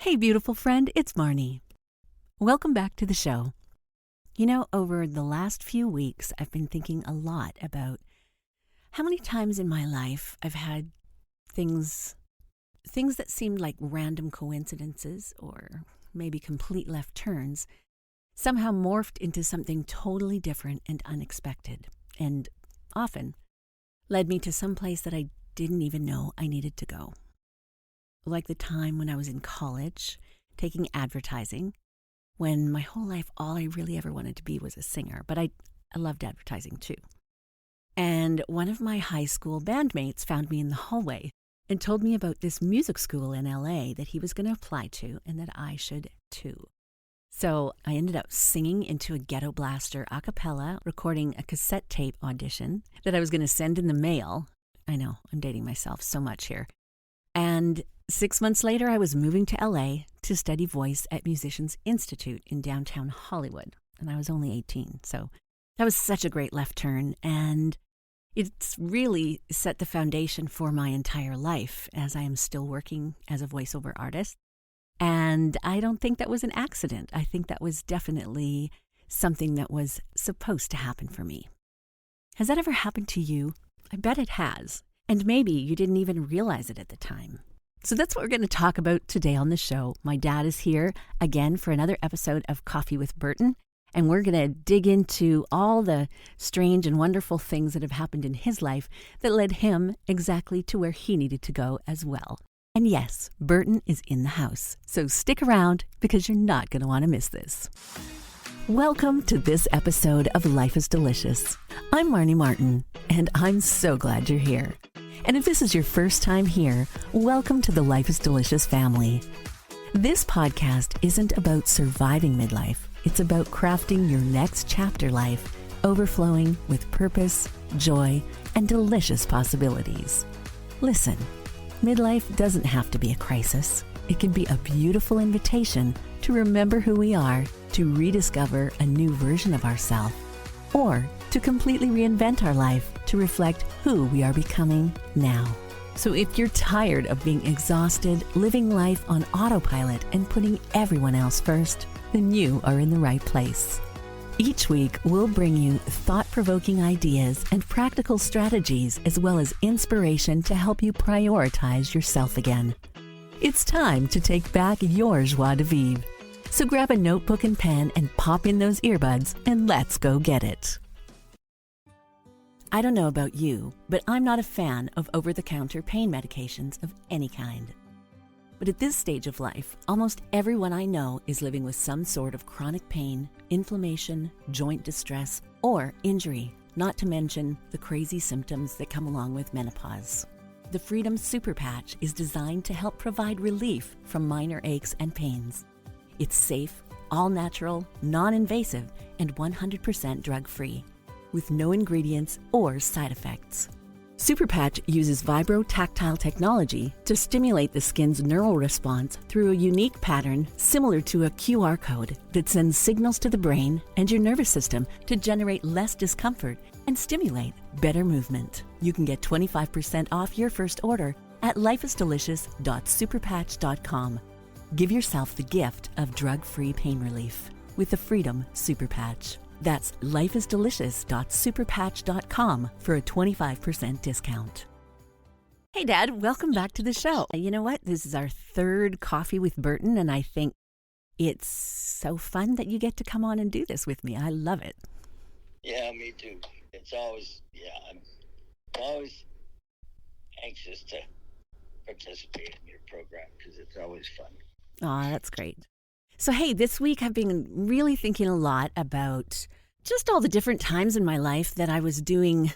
Hey, beautiful friend, it's Marnie. Welcome back to the show. You know, over the last few weeks, I've been thinking a lot about how many times in my life I've had things that seemed like random coincidences or maybe complete left turns somehow morphed into something totally different and unexpected, and often led me to some place that I didn't even know I needed to go. Like the time when I was in college, taking advertising, when my whole life all I really ever wanted to be was a singer, but I loved advertising too. And one of my high school bandmates found me in the hallway and told me about this music school in LA that he was going to apply to and that I should too. So I ended up singing into a Ghetto Blaster a cappella, recording a cassette tape audition that I was going to send in the mail. I know, I'm dating myself so much here. And 6 months later, I was moving to LA to study voice at Musicians Institute in downtown Hollywood. And I was only 18. So that was such a great left turn. And it's really set the foundation for my entire life, as I am still working as a voiceover artist. And I don't think that was an accident. I think that was definitely something that was supposed to happen for me. Has that ever happened to you? I bet it has. And maybe you didn't even realize it at the time. So that's what we're going to talk about today on the show. My dad is here again for another episode of Coffee with Burton, and we're going to dig into all the strange and wonderful things that have happened in his life that led him exactly to where he needed to go as well. And yes, Burton is in the house, so stick around because you're not going to want to miss this. Welcome to this episode of Life is Delicious. I'm Marnie Martin, and I'm so glad you're here. And if this is your first time here, welcome to the Life is Delicious family. This podcast isn't about surviving midlife. It's about crafting your next chapter life, overflowing with purpose, joy, and delicious possibilities. Listen, midlife doesn't have to be a crisis. It can be a beautiful invitation to remember who we are, to rediscover a new version of ourselves, or to completely reinvent our life to reflect who we are becoming now. So if you're tired of being exhausted, living life on autopilot, and putting everyone else first, then you are in the right place. Each week, we'll bring you thought-provoking ideas and practical strategies, as well as inspiration to help you prioritize yourself again. It's time to take back your joie de vivre. So grab a notebook and pen and pop in those earbuds, and let's go get it. I don't know about you, but I'm not a fan of over-the-counter pain medications of any kind. But at this stage of life, almost everyone I know is living with some sort of chronic pain, inflammation, joint distress, or injury, not to mention the crazy symptoms that come along with menopause. The Freedom Super Patch is designed to help provide relief from minor aches and pains. It's safe, all-natural, non-invasive, and 100% drug-free, with no ingredients or side effects. Super Patch uses vibro-tactile technology to stimulate the skin's neural response through a unique pattern similar to a QR code that sends signals to the brain and your nervous system to generate less discomfort and stimulate better movement. You can get 25% off your first order at lifeisdelicious.superpatch.com. Give yourself the gift of drug-free pain relief with the Freedom Super Patch. That's lifeisdelicious.superpatch.com for a 25% discount. Hey, Dad, welcome back to the show. You know what? This is our third Coffee with Burton, and I think it's so fun that you get to come on and do this with me. I love it. Yeah, me too. I'm always anxious to participate in your program because it's always fun. Aw, that's great. So, hey, this week I've been really thinking a lot about just all the different times in my life that I was doing,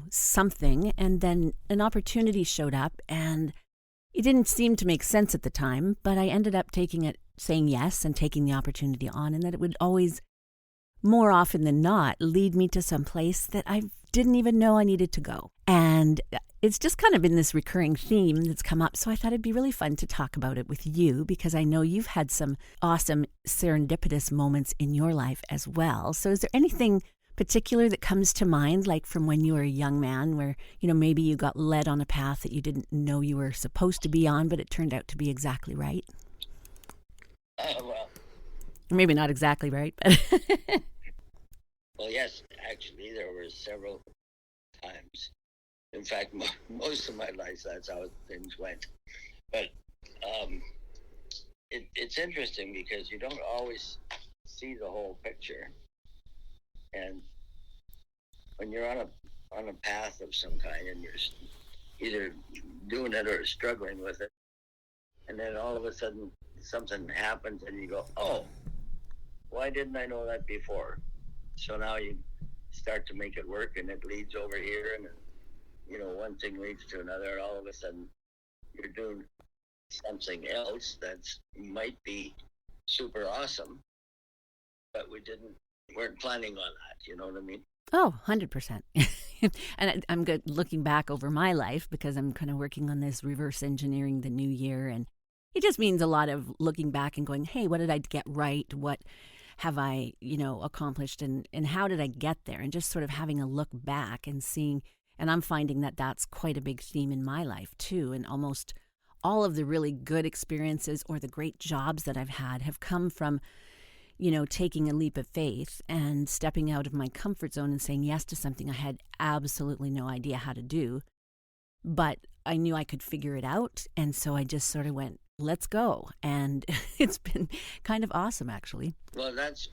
something, and then an opportunity showed up, and it didn't seem to make sense at the time, but I ended up saying yes and taking the opportunity on, and that it would always, more often than not, lead me to some place that I didn't even know I needed to go. And it's just kind of been this recurring theme that's come up, so I thought it'd be really fun to talk about it with you because I know you've had some awesome serendipitous moments in your life as well. So is there anything particular that comes to mind, like from when you were a young man where, maybe you got led on a path that you didn't know you were supposed to be on, but it turned out to be exactly right? Well, Maybe not exactly right, but well, yes, actually, there were several times. In fact, most of my life, that's how things went. But um, it's interesting because you don't always see the whole picture. And when you're on a path of some kind and you're either doing it or struggling with it, and then all of a sudden something happens and you go, oh, why didn't I know that before? So now you start to make it work, and it leads over here, and one thing leads to another, and all of a sudden you're doing something else that's might be super awesome, but weren't planning on that. You know what I mean? oh, 100%. And I'm good looking back over my life because I'm kind of working on this reverse engineering the new year. And it just means a lot of looking back and going, hey, what did I get right? What have I, accomplished? And how did I get there? And just sort of having a look back and seeing, and I'm finding that that's quite a big theme in my life too. And almost all of the really good experiences or the great jobs that I've had have come from taking a leap of faith and stepping out of my comfort zone and saying yes to something I had absolutely no idea how to do. But I knew I could figure it out. And so I just sort of went, let's go. And it's been kind of awesome, actually. Well, that's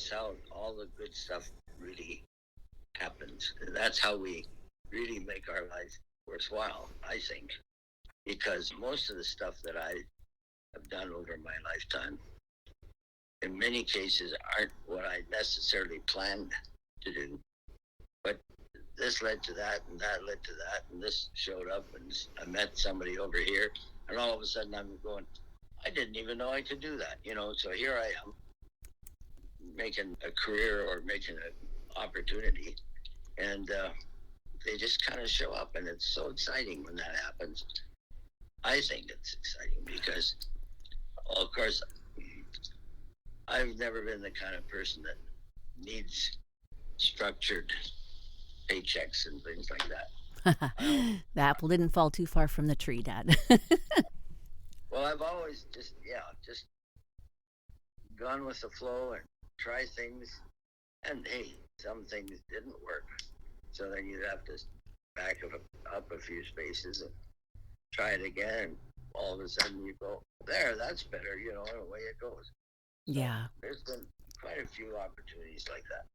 how all the good stuff really happens. That's how we really make our life worthwhile, I think. Because most of the stuff that I have done over my lifetime, in many cases, aren't what I necessarily planned to do. But this led to that, and that led to that, and this showed up, and I met somebody over here, and all of a sudden I'm going, I didn't even know I could do that, So here I am, making a career or making an opportunity, and they just kind of show up, and it's so exciting when that happens. I think it's exciting because, of course, I've never been the kind of person that needs structured paychecks and things like that. The apple didn't fall too far from the tree, Dad. Well, I've always just gone with the flow and try things. And hey, some things didn't work. So then you'd have to back up a few spaces and try it again. And all of a sudden you go, there, that's better, and away it goes. So yeah. There's been quite a few opportunities like that.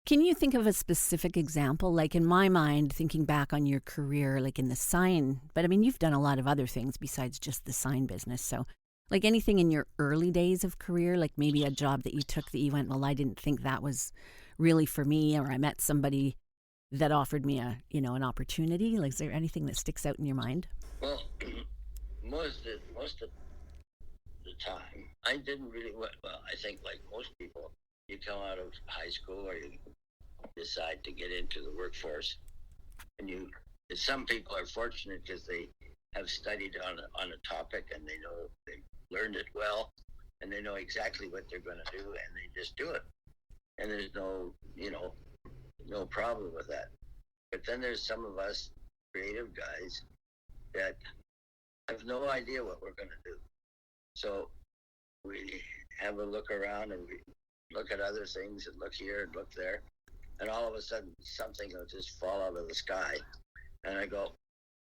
Can you think of a specific example? Like in my mind, thinking back on your career, like in the sign, but I mean, you've done a lot of other things besides just the sign business. So like anything in your early days of career, like maybe a job that you took that you went, well, I didn't think that was really for me, or I met somebody that offered me an opportunity. Like, is there anything that sticks out in your mind? Well, most of the time, I didn't really, well, I think like most people, you come out of high school or you decide to get into the workforce, and some people are fortunate because they have studied on a topic and they know they've learned it well and they know exactly what they're going to do and they just do it. And there's no problem with that. But then there's some of us creative guys that have no idea what we're going to do. So we have a look around and we look at other things and look here and look there. And all of a sudden something will just fall out of the sky. And I go,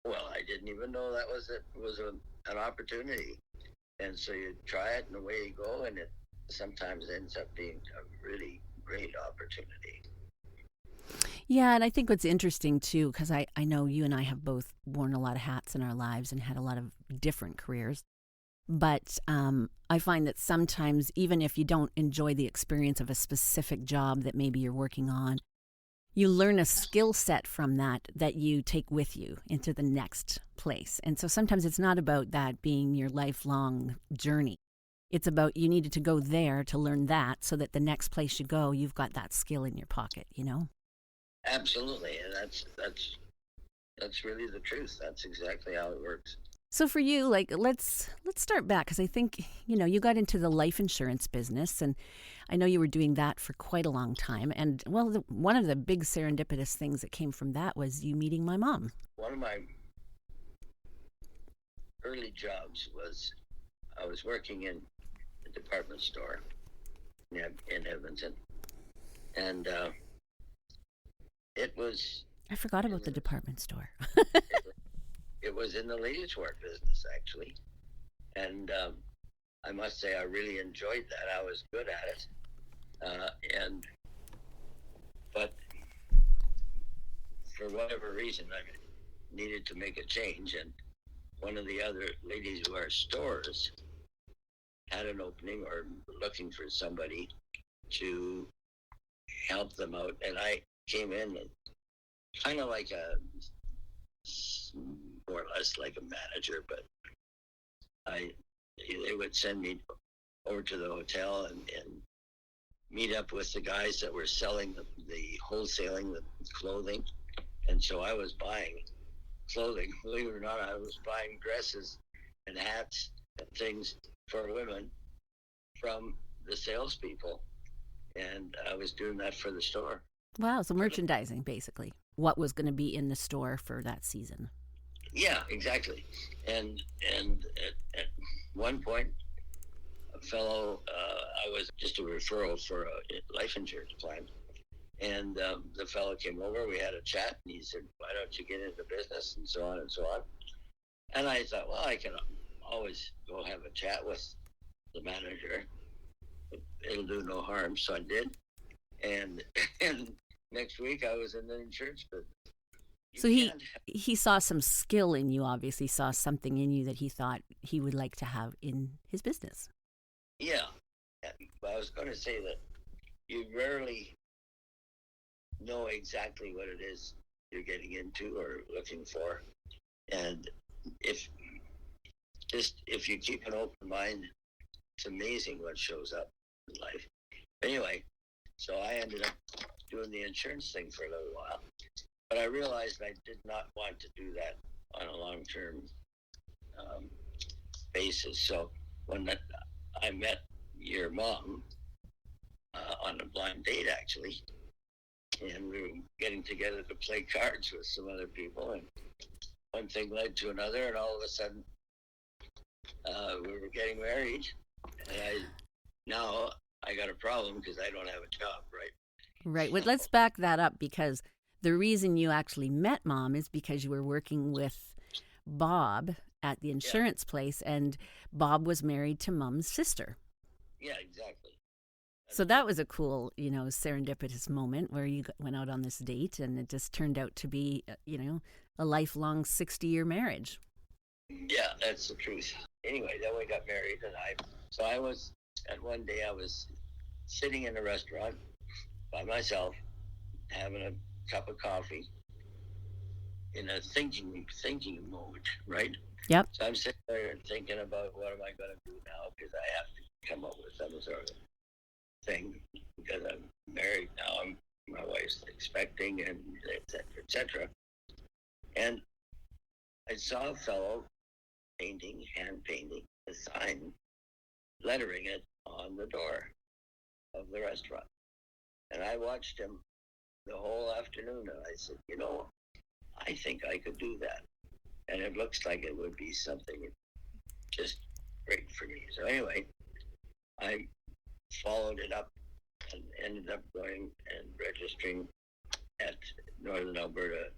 well, I didn't even know that was an opportunity. And so you try it and away you go, and it sometimes ends up being a really great opportunity. Yeah, and I think what's interesting too, because I know you and I have both worn a lot of hats in our lives and had a lot of different careers. But I find that sometimes, even if you don't enjoy the experience of a specific job that maybe you're working on, you learn a skill set from that you take with you into the next place. And so sometimes it's not about that being your lifelong journey. It's about you needed to go there to learn that so that the next place you go, you've got that skill in your pocket, Absolutely, and that's really the truth. That's exactly how it works. So for you, like, let's start back, because I think, you got into the life insurance business, and I know you were doing that for quite a long time. And, well, one of the big serendipitous things that came from that was you meeting my mom. One of my early jobs was I was working in a department store in Edmonton, and it was I forgot in about the the, department store. it was in the ladies' wear business actually, and I must say I really enjoyed that. I was good at it, and but for whatever reason I needed to make a change, and one of the other ladies' wear stores had an opening or looking for somebody to help them out, and I came in kind of like more or less like a manager, but they would send me over to the hotel and meet up with the guys that were selling the wholesaling the clothing, and so I was buying clothing. Believe it or not, I was buying dresses and hats and things for women from the salespeople, and I was doing that for the store. Wow, so merchandising basically. What was going to be in the store for that season? Yeah, exactly. And at one point, a fellow, I was just a referral for a life insurance plan, and the fellow came over. We had a chat, and he said, "Why don't you get into business?" and so on and so on. And I thought, well, I can always go have a chat with the manager. It'll do no harm. So I did, and and next week I was in the insurance business. So he saw some skill in you, obviously saw something in you that he thought he would like to have in his business. Yeah. But I was going to say that you rarely know exactly what it is you're getting into or looking for. And if you keep an open mind, it's amazing what shows up in life. Anyway, so I ended up doing the insurance thing for a little while. But I realized I did not want to do that on a long-term basis. So when I met your mom on a blind date, actually, and we were getting together to play cards with some other people, and one thing led to another, and all of a sudden we were getting married, and now I got a problem because I don't have a job, right? Right. Well, let's back that up, because the reason you actually met Mom is because you were working with Bob at the insurance place, and Bob was married to Mom's sister. Yeah, exactly. So that was a cool, serendipitous moment where you went out on this date, and it just turned out to be, a lifelong 60-year marriage. Yeah, that's the truth. Anyway, then we got married, and one day I was sitting in a restaurant by myself, having a cup of coffee, in a thinking mode, right? Yep. So I'm sitting there thinking about what am I going to do now, because I have to come up with some sort of thing, because I'm married now. My wife's expecting, and et cetera, et cetera. And I saw a fellow hand painting a sign, lettering it on the door of the restaurant. And I watched him the whole afternoon, and I said, I think I could do that. And it looks like it would be something just great for me. So anyway, I followed it up and ended up going and registering at Northern Alberta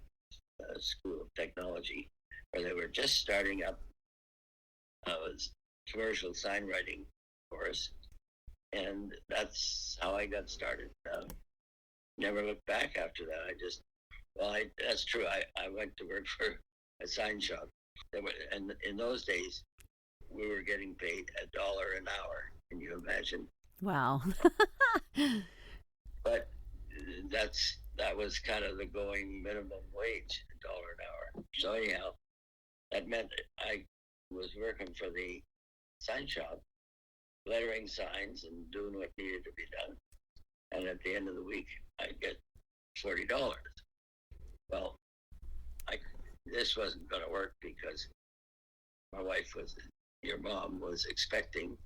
School of Technology, where they were just starting up a commercial sign writing course. And that's how I got started. Never looked back after that. That's true. I went to work for a sign shop. And in those days, we were getting paid $1 an hour. Can you imagine? Wow. But that was kind of the going minimum wage, $1 an hour. So anyhow, that meant I was working for the sign shop, lettering signs and doing what needed to be done. And at the end of the week, I'd get $40. Well, this wasn't going to work because your mom was expecting,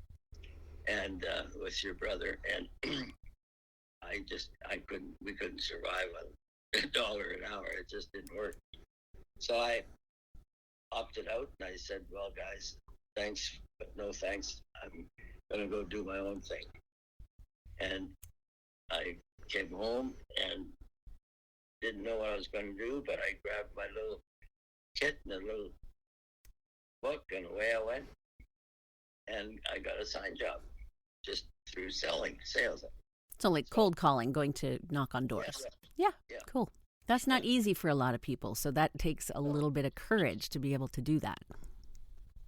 and with your brother, and we couldn't survive on $1 an hour. It just didn't work. So I opted out, and I said, well, guys, thanks, but no thanks. I'm gonna go do my own thing. And I came home and didn't know what I was going to do, but I grabbed my little kit and a little book, and away I went. And I got a sign job just through sales. So like cold calling, going to knock on doors. Yeah, cool. That's not easy for a lot of people, so that takes a little bit of courage to be able to do that.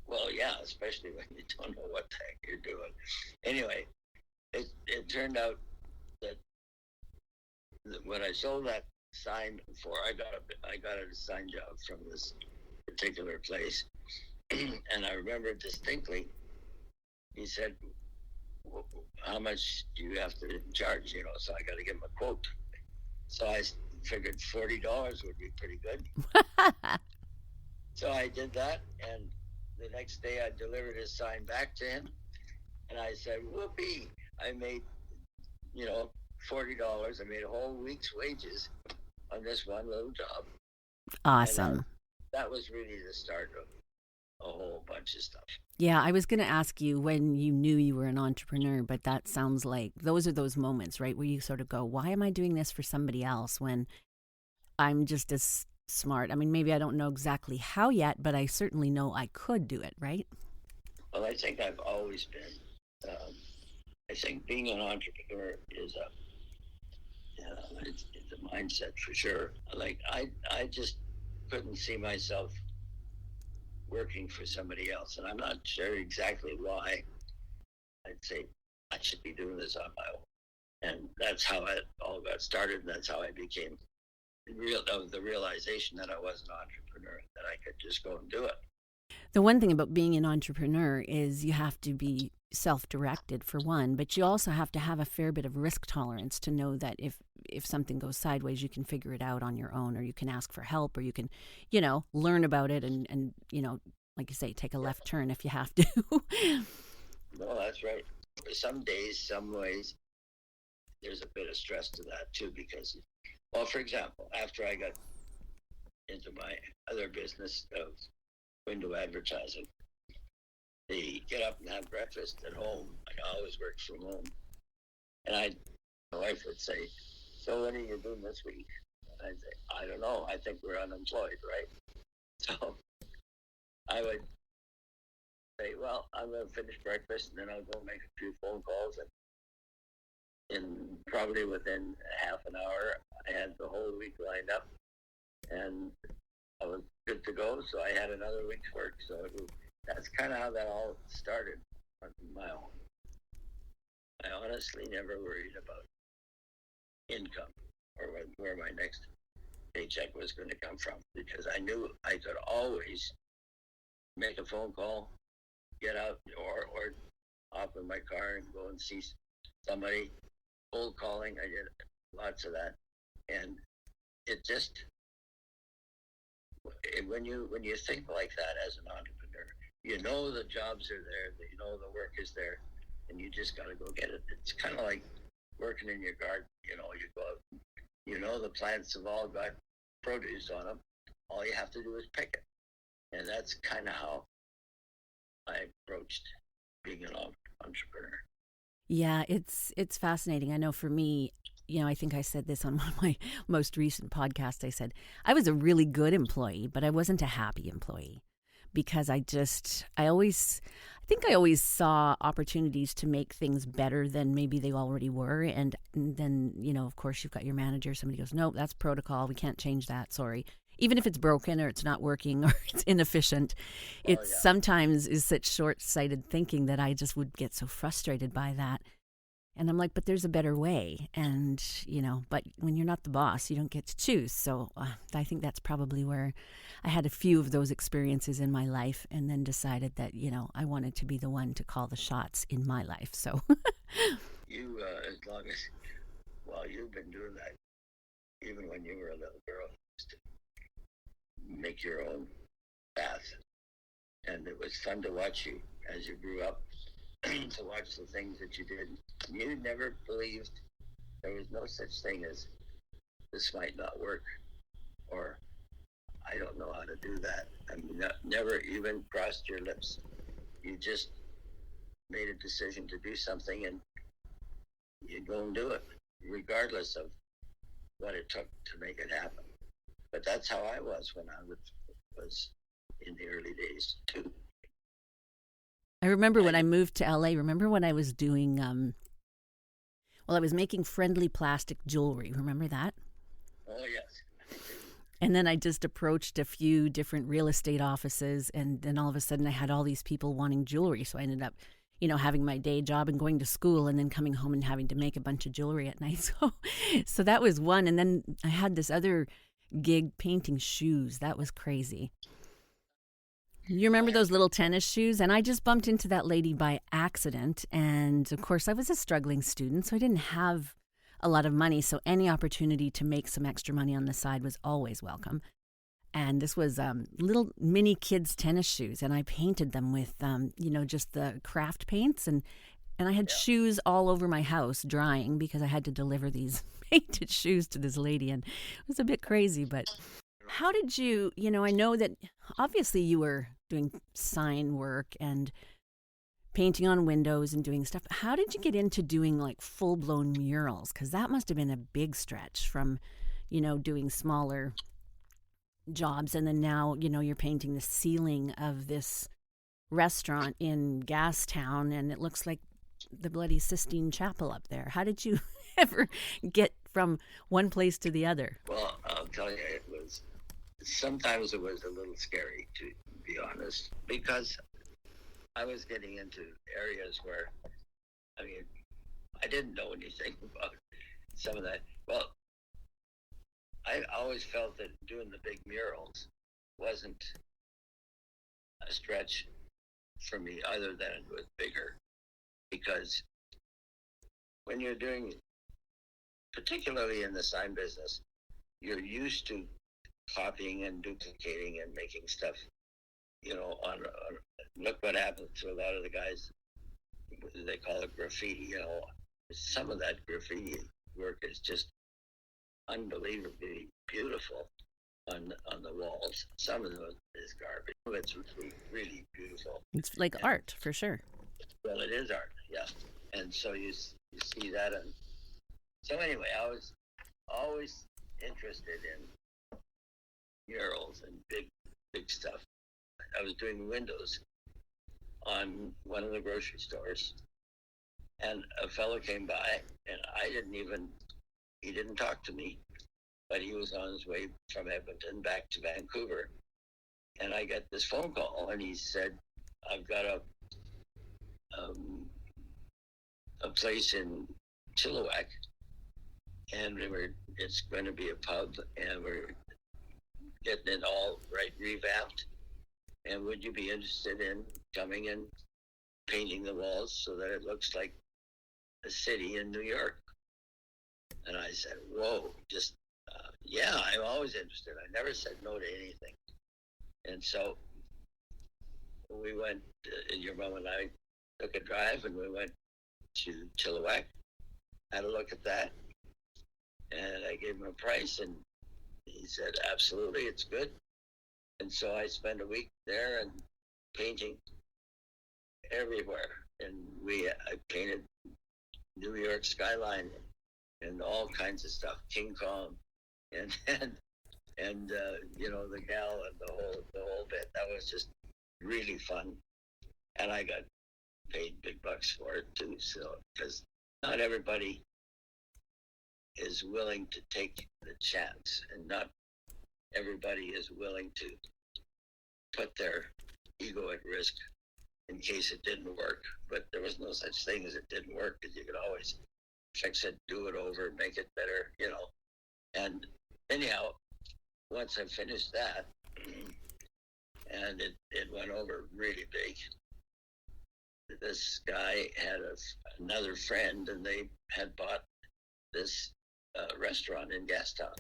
Well, yeah, especially when you don't know what the heck you're doing. Anyway, it turned out that when I sold that sign for, I got a sign job from this particular place, and I remember distinctly. He said, "How much do you have to charge?" So I got to give him a quote. So I figured $40 would be pretty good. So I did that, and the next day I delivered his sign back to him, and I said, "Whoopee! I made, $40. I made a whole week's wages on this one little job." Awesome. That was really the start of a whole bunch of stuff. Yeah, I was going to ask you when you knew you were an entrepreneur, but that sounds like those are those moments, right, where you sort of go, why am I doing this for somebody else when I'm just as smart? I mean, maybe I don't know exactly how yet, but I certainly know I could do it, right? Well, I think I've always been. I think being an entrepreneur is it's a mindset for sure. Like I just couldn't see myself working for somebody else, and I'm not sure exactly why. I'd say I should be doing this on my own, and that's how it all got started. And that's how I became the realization that I was an entrepreneur, that I could just go and do it. The one thing about being an entrepreneur is you have to be self-directed for one, but you also have to have a fair bit of risk tolerance to know that if something goes sideways, you can figure it out on your own, or you can ask for help, or you can, learn about it and like you say, take a left turn if you have to. No, that's right. Some days, some ways, there's a bit of stress to that too, because, well, for example, after I got into my other business of window advertising, they get up and have breakfast at home. I always worked from home, and my wife would say, "So what are you doing this week?" And I'd say, "I don't know. I think we're unemployed, right?" So I would say, "Well, I'm going to finish breakfast, and then I'll go make a few phone calls." And probably within half an hour, I had the whole week lined up, and I was good to go. So I had another week's work. So that's kind of how that all started on my own. I honestly never worried about income or where my next paycheck was going to come from, because I knew I could always make a phone call, get out, or hop in my car and go and see somebody. Cold calling, I did lots of that, and it just, when you think like that as an entrepreneur, the jobs are there, the work is there, and you just got to go get it. It's kind of like working in your garden. You go out, the plants have all got produce on them. All you have to do is pick it, and that's kind of how I approached being an entrepreneur. Yeah, it's fascinating. I know for me, I think I said this on one of my most recent podcasts. I said I was a really good employee, but I wasn't a happy employee, because I think I always saw opportunities to make things better than maybe they already were. And then, of course, you've got your manager. Somebody goes, "Nope, that's protocol. We can't change that. Sorry." Even if it's broken or it's not working or it's inefficient, sometimes is such short-sighted thinking that I just would get so frustrated by that. And I'm like, but there's a better way. And, but when you're not the boss, you don't get to choose. So I think that's probably where I had a few of those experiences in my life, and then decided that, I wanted to be the one to call the shots in my life. So you, as long as, you've been doing that even when you were a little girl, just to make your own path. And it was fun to watch you as you grew up, to watch the things that you did. You never believed there was no such thing as this might not work, or I don't know how to do that. I mean, never even crossed your lips. You just made a decision to do something, and you go and do it, regardless of what it took to make it happen. But that's how I was when I was in the early days too. I remember when I moved to LA, remember when I was doing, I was making friendly plastic jewelry. Remember that? Oh, yes. And then I just approached a few different real estate offices, and then all of a sudden I had all these people wanting jewelry. So I ended up, having my day job and going to school and then coming home and having to make a bunch of jewelry at night. So that was one. And then I had this other gig painting shoes. That was crazy. You remember those little tennis shoes? And I just bumped into that lady by accident. And of course, I was a struggling student, so I didn't have a lot of money. So any opportunity to make some extra money on the side was always welcome. And this was little mini kids' tennis shoes. And I painted them with, just the craft paints. And I had shoes all over my house drying because I had to deliver these painted shoes to this lady. And it was a bit crazy, but how did you, I know that obviously you were doing sign work and painting on windows and doing stuff. How did you get into doing like full-blown murals? Because that must have been a big stretch from, doing smaller jobs. And then now, you're painting the ceiling of this restaurant in Gastown, and it looks like the bloody Sistine Chapel up there. How did you ever get from one place to the other? Well, I'll tell you, sometimes it was a little scary, to be honest, because I was getting into areas where, I didn't know anything about some of that. Well, I always felt that doing the big murals wasn't a stretch for me, other than it was bigger, because when you're doing, particularly in the sign business, you're used to copying and duplicating and making stuff, on look what happens to a lot of the guys, they call it graffiti, some of that graffiti work is just unbelievably beautiful on the walls. Some of it is garbage. It's really, really beautiful. It's like art, for sure. Well, it is art, yeah. And so you see that. And so anyway, I was always interested in murals and big stuff. I was doing windows on one of the grocery stores, and a fellow came by, and he didn't talk to me, but he was on his way from Edmonton back to Vancouver, and I got this phone call, and he said, I've got a place in Chilliwack, and it's going to be a pub, and we're getting it all revamped, and would you be interested in coming and painting the walls so that it looks like a city in New York? And I said, whoa, just yeah, I'm always interested. I never said no to anything. And so we went, your mom and I took a drive, and we went to Chilliwack, had a look at that, and I gave him a price, and he said, absolutely, it's good. And so I spent a week there and painting everywhere. And I painted New York skyline and all kinds of stuff, King Kong, and the gal and the whole bit. That was just really fun, and I got paid big bucks for it too. So because not everybody is willing to take the chance, and not everybody is willing to put their ego at risk in case it didn't work. But there was no such thing as it didn't work, because you could always fix it, do it over, make it better, And anyhow, once I finished that, and it went over really big, this guy had another friend, and they had bought this restaurant in Gastown.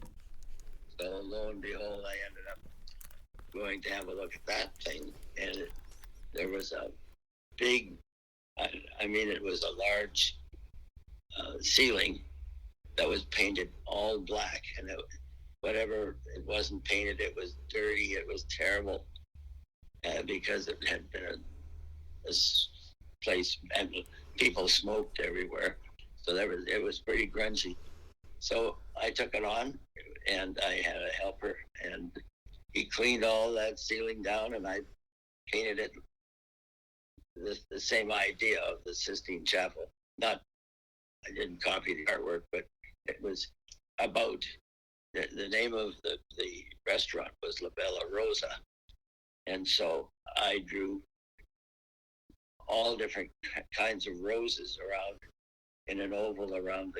So lo and behold, I ended up going to have a look at that thing, and there was a big, it was a large ceiling that was painted all black, and whatever it wasn't painted, it was dirty, it was terrible, because it had been place, and people smoked everywhere. So it was pretty grungy. So I took it on, and I had a helper, and he cleaned all that ceiling down, and I painted it the same idea of the Sistine Chapel. I didn't copy the artwork, but it was about the name of the restaurant was La Bella Rosa, and so I drew all different kinds of roses around in an oval around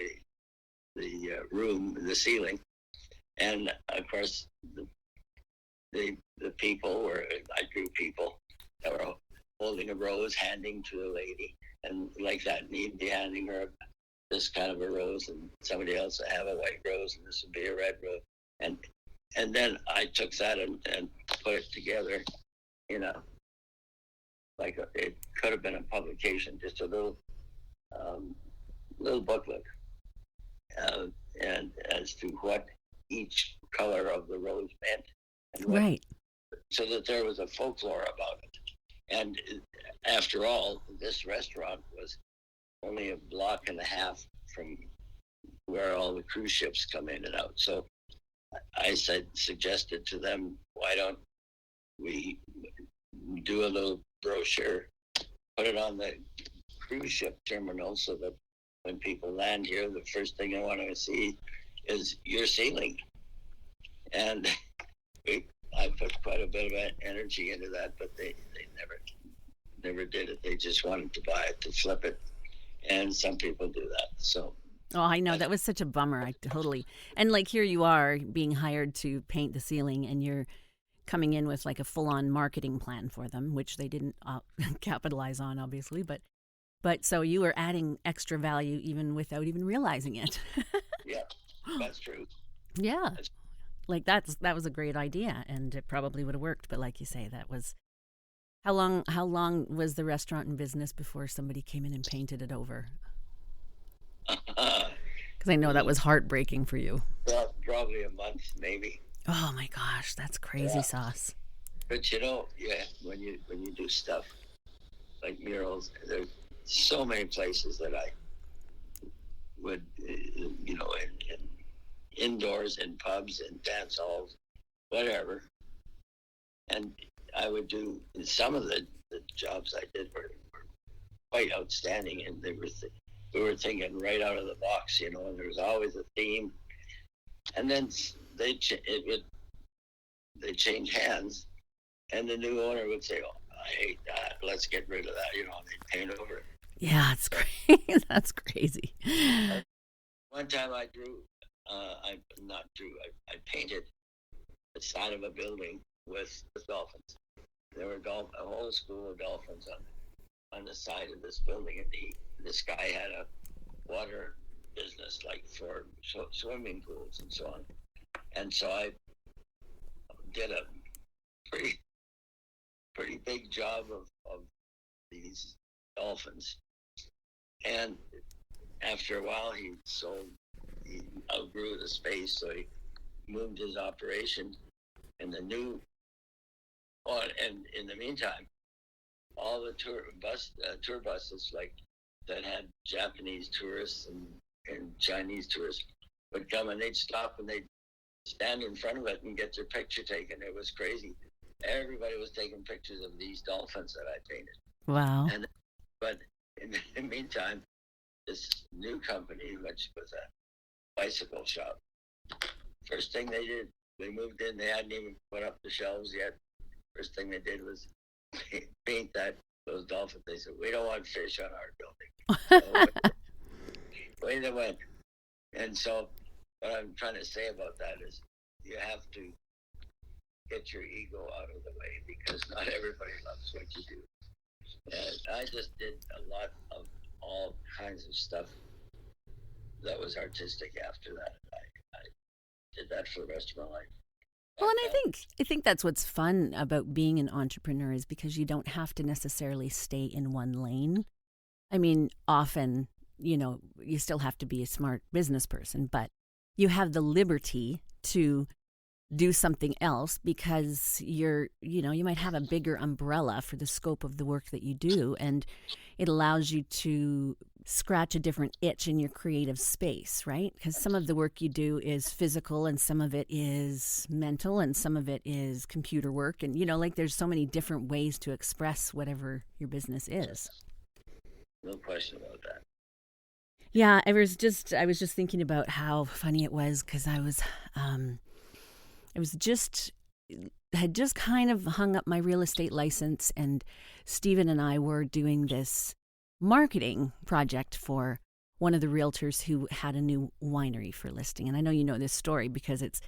the room, the ceiling, and of course the people were, I drew people that were holding a rose, handing to a lady, and like that, and he'd be handing her this kind of a rose, and somebody else would have a white rose, and this would be a red rose, and then I took that and put it together in a, like it could have been a publication, just a little booklet, and as to what each color of the rose meant, and Right. so that there was a folklore about it. And after all, this restaurant was only a block and a half from where all the cruise ships come in and out. So I suggested to them, why don't we do a little brochure, put it on the cruise ship terminal, so that when people land here, the first thing they want to see is your ceiling. And I put quite a bit of energy into that, but they never did it. They just wanted to buy it, to flip it, and some people do that. So. Oh, I know. That was such a bummer. I totally. And like here you are being hired to paint the ceiling, and you're coming in with like a full-on marketing plan for them, which they didn't capitalize on, obviously. But so you were adding extra value even without even realizing it. Yeah, that's true. Yeah. Like that was a great idea, and it probably would have worked. But like you say, that was how long was the restaurant in business before somebody came in and painted it over? Because I know that was heartbreaking for you. Well, probably a month, maybe. Oh my gosh, that's crazy sauce. But yeah, when you do stuff like murals, there's so many places that I would, in indoors, in pubs, in dance halls, whatever. And I would do, some of the jobs I did were quite outstanding, and we were thinking right out of the box, and there was always a theme. And then they change hands, and the new owner would say, "Oh, I hate that. Let's get rid of that." And they'd paint over it. Yeah, it's crazy. That's crazy. One time I painted the side of a building with dolphins. There were a whole school of dolphins on the side of this building, and this guy had a water business, like for swimming pools and so on. And so I did a pretty big job of these dolphins. And after a while, he outgrew the space, so he moved his operation, and and in the meantime, all the tour buses like that had Japanese tourists and Chinese tourists would come, and they'd stop and they'd stand in front of it and get their picture taken. It was crazy. Everybody was taking pictures of these dolphins that I painted. Wow. But in the meantime, this new company, which was a bicycle shop, first thing they did, they moved in, they hadn't even put up the shelves yet. First thing they did was paint those dolphins. They said, "We don't want fish on our building." Away they went. And so what I'm trying to say about that is you have to get your ego out of the way, because not everybody loves what you do. And I just did a lot of all kinds of stuff that was artistic after that. I did that for the rest of my life. Well, and I think that's what's fun about being an entrepreneur, is because you don't have to necessarily stay in one lane. I mean, often, you still have to be a smart business person, but you have the liberty to do something else because you might have a bigger umbrella for the scope of the work that you do, and it allows you to scratch a different itch in your creative space, right? Because some of the work you do is physical and some of it is mental and some of it is computer work, and there's so many different ways to express whatever your business is. No question about that. Yeah, I was just thinking about how funny it was because had just kind of hung up my real estate license, and Stephen and I were doing this marketing project for one of the realtors who had a new winery for listing. And I know you know this story because it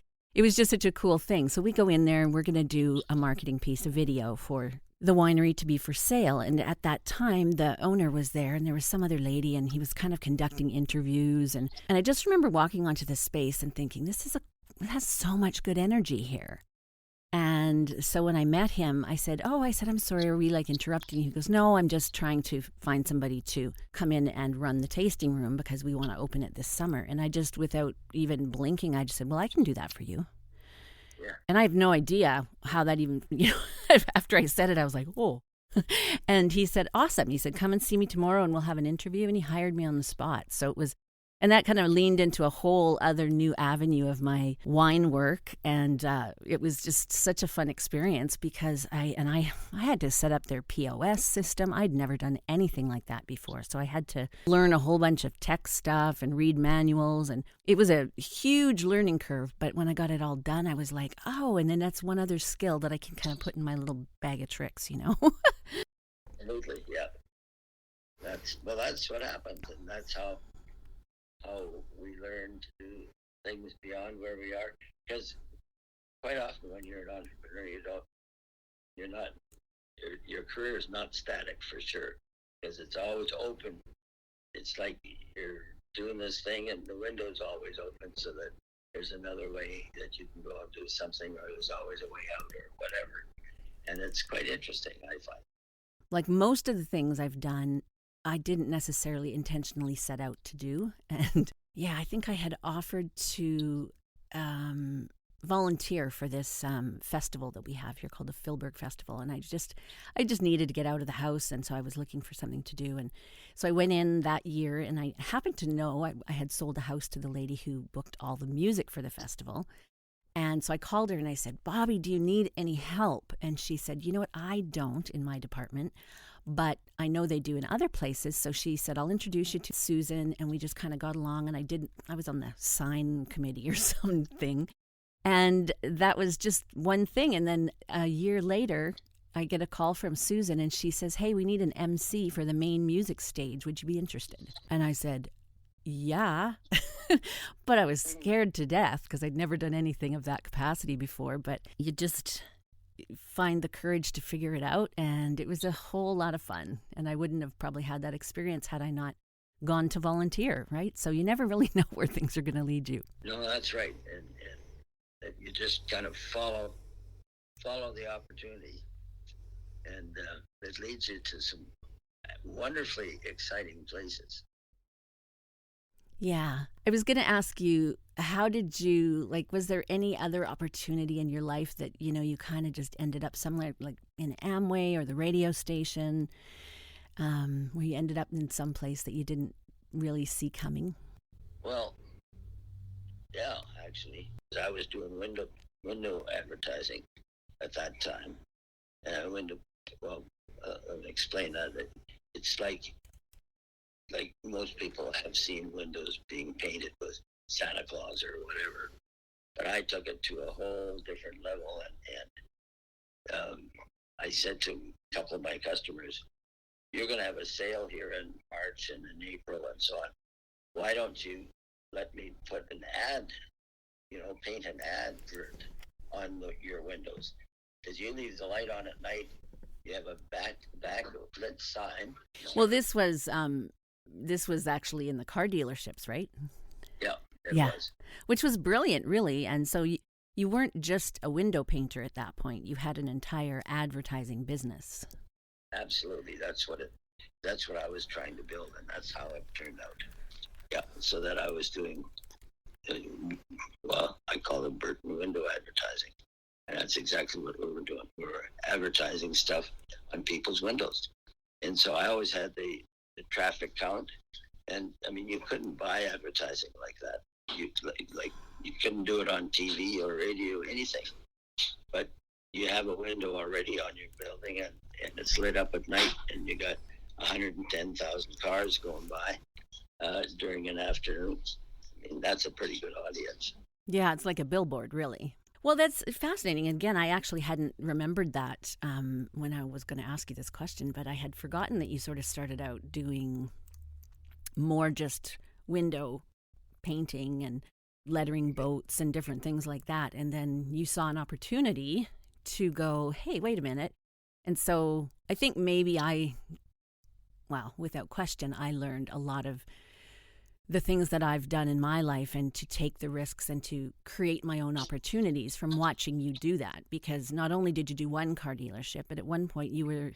was just such a cool thing. So we go in there and we're going to do a marketing piece, a video for the winery to be for sale. And at that time, the owner was there and there was some other lady and he was kind of conducting interviews. And I just remember walking onto this space and thinking, it has so much good energy here. And so when I met him, I said, I'm sorry, are we interrupting? He goes, no, I'm just trying to find somebody to come in and run the tasting room because we want to open it this summer. And I just, without even blinking, I just said, well, I can do that for you. Yeah. And I have no idea how that even, after I said it, I was like, oh. And he said, awesome. He said, come and see me tomorrow and we'll have an interview. And he hired me on the spot. So it was, and that kind of leaned into a whole other new avenue of my wine work. And it was just such a fun experience because I had to set up their POS system. I'd never done anything like that before. So I had to learn a whole bunch of tech stuff and read manuals. And it was a huge learning curve. But when I got it all done, I was like, oh, and then that's one other skill that I can kind of put in my little bag of tricks, Absolutely, yeah. That's what happens. And that's how we learn to do things beyond where we are. Because quite often when you're an entrepreneur, your career is not static for sure, because it's always open. It's like you're doing this thing and the window's always open so that there's another way that you can go and do something, or there's always a way out or whatever. And it's quite interesting, I find. Like most of the things I've done, I didn't necessarily intentionally set out to do. And yeah, I think I had offered to volunteer for this festival that we have here called the Philburg Festival. And I just needed to get out of the house. And so I was looking for something to do. And so I went in that year and I happened to know I had sold a house to the lady who booked all the music for the festival. And so I called her and I said, Bobby, do you need any help? And she said, you know what? I don't in my department, but I know they do in other places. So she said, I'll introduce you to Susan. And we just kind of got along. And I was on the sign committee or something. And that was just one thing. And then a year later, I get a call from Susan and she says, hey, we need an MC for the main music stage. Would you be interested? And I said, yeah. But I was scared to death because I'd never done anything of that capacity before. But you just find the courage to figure it out. And it was a whole lot of fun. And I wouldn't have probably had that experience had I not gone to volunteer, right? So you never really know where things are going to lead you. No, that's right. And you just kind of follow the opportunity. And it leads you to some wonderfully exciting places. Yeah. I was going to ask you, how did you, was there any other opportunity in your life that, you kind of just ended up somewhere like in Amway or the radio station, where you ended up in some place that you didn't really see coming? Well, yeah, actually. I was doing window advertising at that time. And let me explain that. It's like most people have seen windows being painted with Santa Claus or whatever, but I took it to a whole different level, and I said to a couple of my customers, you're going to have a sale here in March and in April and so on. Why don't you let me put an ad, paint an ad on your windows? Because you leave the light on at night, you have a backlit sign. Well, this was actually in the car dealerships, right? Yeah, it was. Which was brilliant, really. And so you weren't just a window painter at that point. You had an entire advertising business. Absolutely. That's what I was trying to build, and that's how it turned out. Yeah, so that I was doing well, I call it Burton window advertising. And that's exactly what we were doing. We were advertising stuff on people's windows. And so I always had the traffic count. And I mean, you couldn't buy advertising like that. You couldn't do it on TV or radio, anything. But you have a window already on your building, and it's lit up at night, and you got 110,000 cars going by during an afternoon. I mean, that's a pretty good audience. Yeah, it's like a billboard, really. Well, that's fascinating. Again, I actually hadn't remembered that when I was going to ask you this question, but I had forgotten that you sort of started out doing more just window painting and lettering boats and different things like that. And then you saw an opportunity to go, hey, wait a minute. And so I think maybe without question, I learned a lot of the things that I've done in my life and to take the risks and to create my own opportunities from watching you do that. Because not only did you do one car dealership, but at one point you were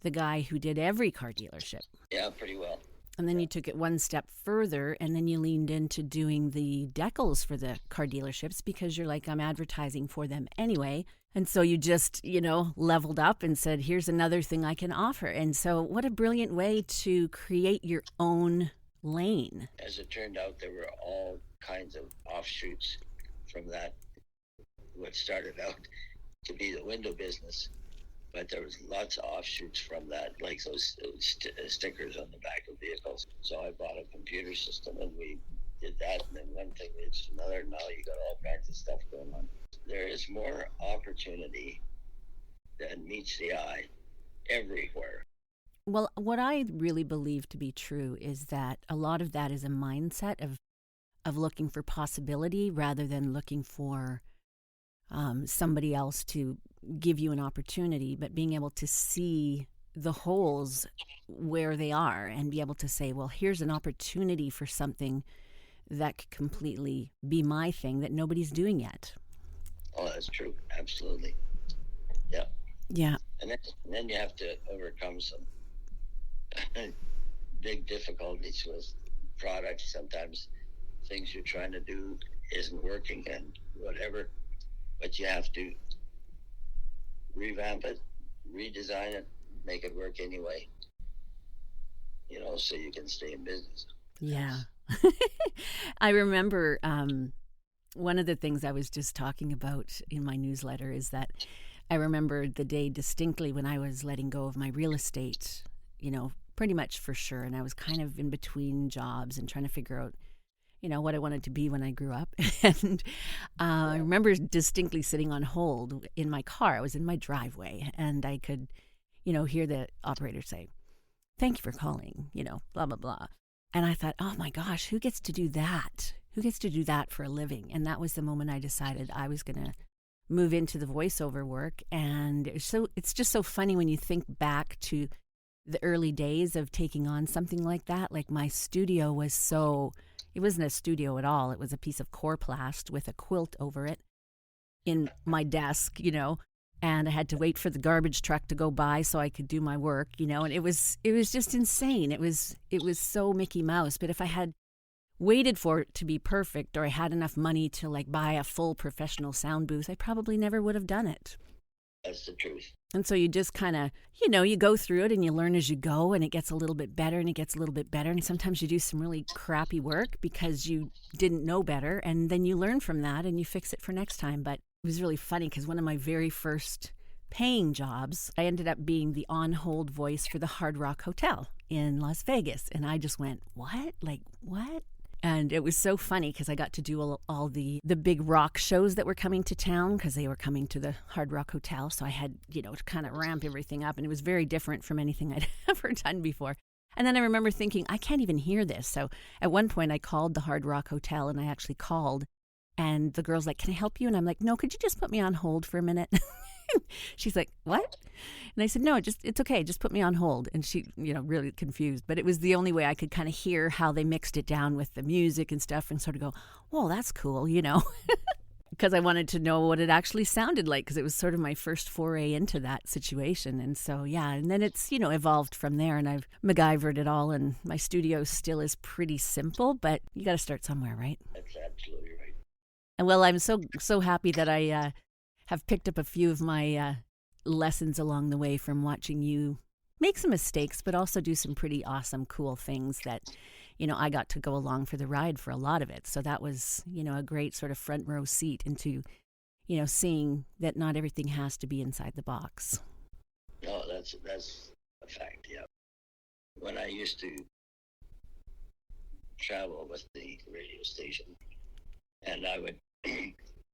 the guy who did every car dealership. Yeah, pretty well. And then you took it one step further, and then you leaned into doing the decals for the car dealerships because you're like, I'm advertising for them anyway. And so you just, leveled up and said, here's another thing I can offer. And so what a brilliant way to create your own lane. As it turned out, there were all kinds of offshoots from that, what started out to be the window business. But there was lots of offshoots from that, like those stickers on the back of vehicles. So I bought a computer system, and we did that, and then one thing leads to another. Now you got all kinds of stuff going on. There is more opportunity than meets the eye everywhere. Well, what I really believe to be true is that a lot of that is a mindset of looking for possibility rather than looking for somebody else to give you an opportunity, but being able to see the holes where they are and be able to say, well, here's an opportunity for something that could completely be my thing that nobody's doing yet. Oh, that's true. Absolutely. Yeah. Yeah. And then you have to overcome some big difficulties with products. Sometimes things you're trying to do isn't working and whatever, but you have to revamp it, redesign it, make it work anyway, so you can stay in business. Yeah. I remember one of the things I was just talking about in my newsletter is that I remember the day distinctly when I was letting go of my real estate, pretty much for sure. And I was kind of in between jobs and trying to figure out, what I wanted to be when I grew up. And I remember distinctly sitting on hold in my car. I was in my driveway, and I could, hear the operator say, thank you for calling, blah, blah, blah. And I thought, oh my gosh, who gets to do that? Who gets to do that for a living? And that was the moment I decided I was going to move into the voiceover work. And it's just so funny when you think back to the early days of taking on something like that. Like my studio was it wasn't a studio at all. It was a piece of Coroplast with a quilt over it in my desk, and I had to wait for the garbage truck to go by so I could do my work, and it was just insane. It was so Mickey Mouse. But if I had waited for it to be perfect, or I had enough money to buy a full professional sound booth, I probably never would have done it. That's the truth. And so you just kind of, you go through it and you learn as you go, and it gets a little bit better and it gets a little bit better. And sometimes you do some really crappy work because you didn't know better, and then you learn from that and you fix it for next time. But it was really funny because one of my very first paying jobs, I ended up being the on-hold voice for the Hard Rock Hotel in Las Vegas. And I just went, what? What? And it was so funny because I got to do all the big rock shows that were coming to town because they were coming to the Hard Rock Hotel. So I had, to kind of ramp everything up. And it was very different from anything I'd ever done before. And then I remember thinking, I can't even hear this. So at one point I called the Hard Rock Hotel, and I actually called. And the girl's like, can I help you? And I'm like, no, could you just put me on hold for a minute? She's like, what? And I said, no, it's okay. Just put me on hold. And she, really confused. But it was the only way I could kind of hear how they mixed it down with the music and stuff and sort of go, whoa, that's cool, because I wanted to know what it actually sounded like, because it was sort of my first foray into that situation. And so, yeah, and then it's, evolved from there, and I've MacGyvered it all, and my studio still is pretty simple, but you got to start somewhere, right? That's absolutely right. And well, I'm so happy that I have picked up a few of my lessons along the way from watching you make some mistakes, but also do some pretty awesome, cool things that, I got to go along for the ride for a lot of it. So that was, a great sort of front row seat into, seeing that not everything has to be inside the box. No, that's a fact, yeah. When I used to travel with the radio station, and I would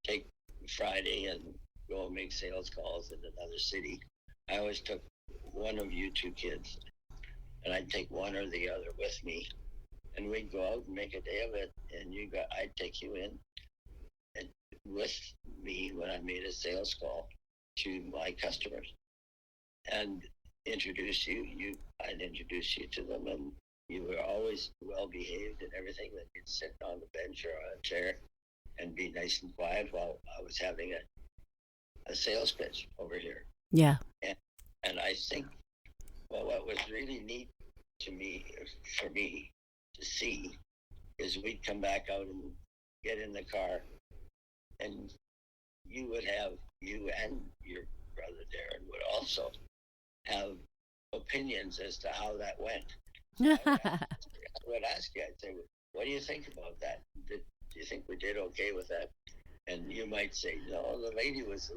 take Friday and go and make sales calls in another city, I always took one of you two kids, and I'd take one or the other with me, and we'd go out and make a day of it, and I'd take you in and with me when I made a sales call to my customers and introduce you. I'd introduce you to them, and you were always well behaved and everything. That you'd sit on the bench or on a chair and be nice and quiet while I was having a sales pitch over here. Yeah. And I think, well, what was really neat for me to see, is we'd come back out and get in the car, and you and your brother Darren would also have opinions as to how that went. I would ask you, I'd say, what do you think about that? Do you think we did okay with that? And you might say, no, the lady was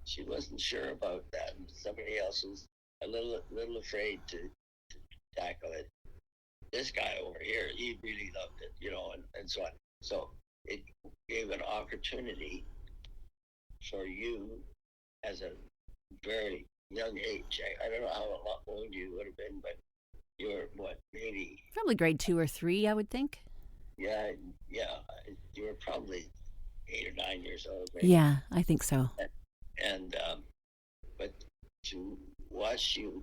she wasn't sure about that, and somebody else was a little afraid to tackle it. This guy over here, he really loved it, and so on. So it gave an opportunity for you as a very young age. I don't know how old you would have been, but you were maybe probably grade 2 or 3, I would think. Yeah, you were probably 8 or 9 years old. Maybe. Yeah, I think so. And but to watch you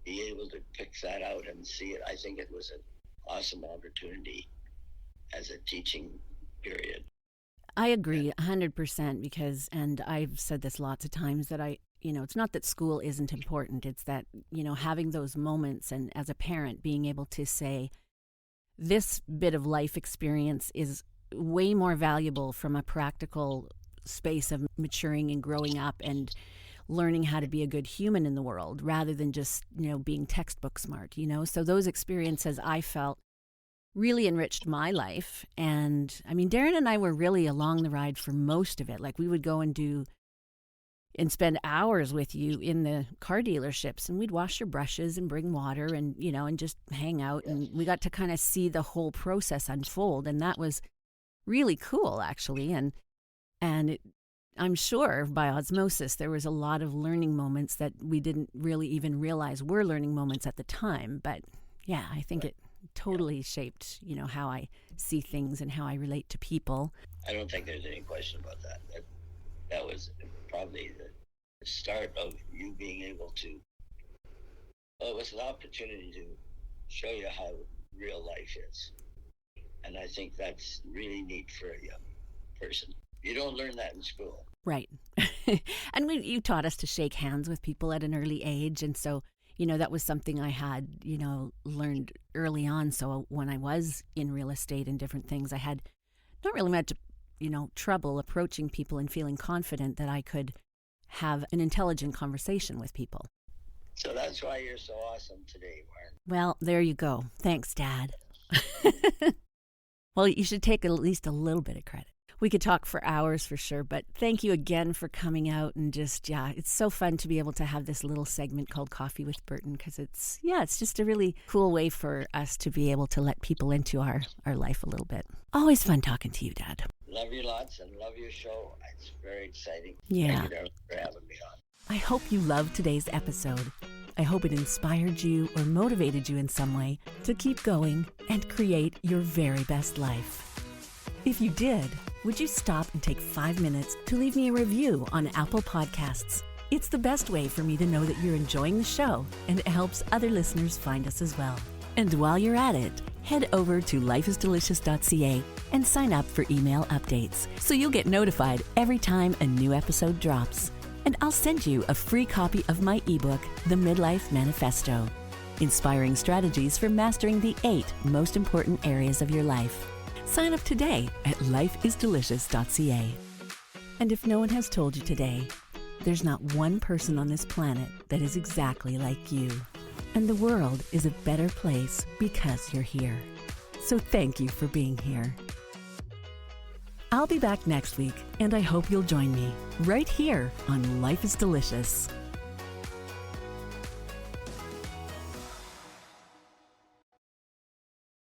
be able to pick that out and see it, I think it was an awesome opportunity as a teaching period. I agree 100% because, and I've said this lots of times, that it's not that school isn't important. It's that, having those moments, and as a parent being able to say, this bit of life experience is way more valuable from a practical space of maturing and growing up and learning how to be a good human in the world, rather than just, being textbook smart, So those experiences, I felt, really enriched my life. And I mean, Darren and I were really along the ride for most of it. Like, we would go and spend hours with you in the car dealerships, and we'd wash your brushes and bring water and, and just hang out. And we got to kind of see the whole process unfold. And that was really cool, actually. And I'm sure by osmosis, there was a lot of learning moments that we didn't really even realize were learning moments at the time. But yeah, I think it totally shaped, how I see things and how I relate to people. I don't think there's any question about that. That was probably the start of you being able to, it was an opportunity to show you how real life is. And I think that's really neat for a young person. You don't learn that in school. Right. And you taught us to shake hands with people at an early age. And so, that was something I had, learned early on. So when I was in real estate and different things, I had not really much, trouble approaching people and feeling confident that I could have an intelligent conversation with people. So that's why you're so awesome today, Mark. Well, there you go. Thanks, Dad. Well, you should take at least a little bit of credit. We could talk for hours for sure, but thank you again for coming out and just, it's so fun to be able to have this little segment called Coffee with Burton, because it's just a really cool way for us to be able to let people into our life a little bit. Always fun talking to you, Dad. Love you lots and love your show. It's very exciting. Yeah. Thank you for having me on. I hope you loved today's episode. I hope it inspired you or motivated you in some way to keep going and create your very best life. If you did, would you stop and take 5 minutes to leave me a review on Apple Podcasts? It's the best way for me to know that you're enjoying the show, and it helps other listeners find us as well. And while you're at it, head over to lifeisdelicious.ca and sign up for email updates so you'll get notified every time a new episode drops. And I'll send you a free copy of my ebook, The Midlife Manifesto, inspiring strategies for mastering the 8 most important areas of your life. Sign up today at lifeisdelicious.ca. And if no one has told you today, there's not one person on this planet that is exactly like you. And the world is a better place because you're here. So thank you for being here. I'll be back next week, and I hope you'll join me right here on Life is Delicious.